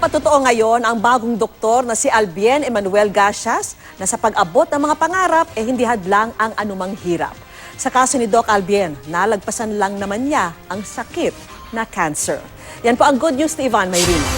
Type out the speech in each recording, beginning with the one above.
Nakatotoo ngayon ang bagong doktor na si Albien Emmanuel Gasias na sa pag-abot ng mga pangarap hindi hadlang ang anumang hirap. Sa kaso ni Doc Albien, nalagpasan lang naman niya ang sakit na cancer. Yan po ang good news ni Ivan Mayrina.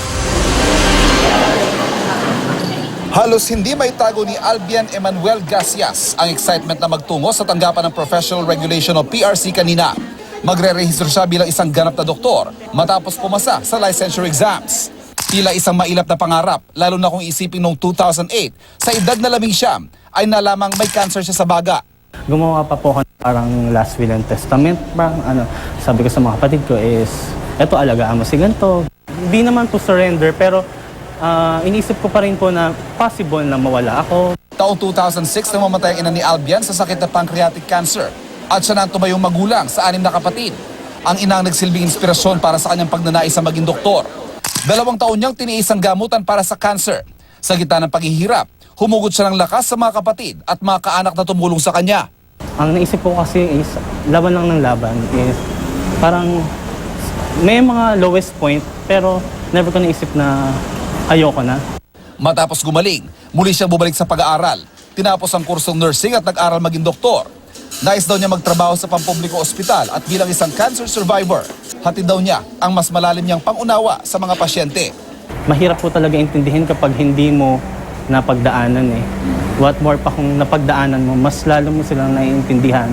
Halos hindi may tago ni Albien Emmanuel Gasias ang excitement na magtungo sa tanggapan ng Professional Regulation o PRC kanina. Magre-rehistro siya bilang isang ganap na doktor matapos pumasa sa licensure exams. Tila isang mailap na pangarap, lalo na kung isipin noong 2008, sa edad na labing siyam, ay nalamang may cancer siya sa baga. Gumawa pa po ako ng parang last will and testament. Sabi ko sa mga kapatid ko is, eto alagaan mo si ganito. Hindi naman po surrender, pero inisip ko pa rin po na possible na mawala ako. Taong 2006 namamatay ang ina ni Albien sa sakit na pancreatic cancer. At siya na ang tumayong magulang sa 6 na kapatid. Ang ina ang nagsilbing inspirasyon para sa kanyang pagnanais na maging doktor. 2 taon niyang tiniis ang gamutan para sa cancer. Sa gitna ng paghihirap, humugot siya ng lakas sa mga kapatid at mga kaanak na tumulong sa kanya. Ang naisip ko kasi is, laban lang ng laban is parang may mga lowest point pero never ko naisip na ayoko na. Matapos gumaling, muli siyang bumalik sa pag-aaral. Tinapos ang kursong nursing at nag-aral maging doktor. Nais daw niya magtrabaho sa pampublikong ospital at bilang isang cancer survivor. Hatid daw niya ang mas malalim niyang pangunawa sa mga pasyente. Mahirap po talaga intindihin kapag hindi mo napagdaanan eh. What more pa kung napagdaanan mo, mas lalo mo silang naiintindihan.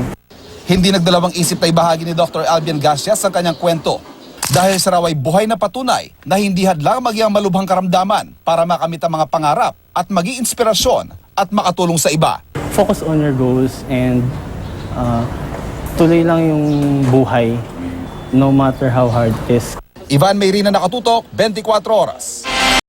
Hindi nagdalawang isip na ibahagi ni Dr. Albien Gasias ang kanyang kwento. Dahil sa raw ay buhay na patunay na hindi hadlang maging malubhang karamdaman para makamit ang mga pangarap at maging inspirasyon at makatulong sa iba. Focus on your goals and tuloy lang yung buhay no matter how hard it is. Ivan Mayrina, Nakatutok, 24 Oras.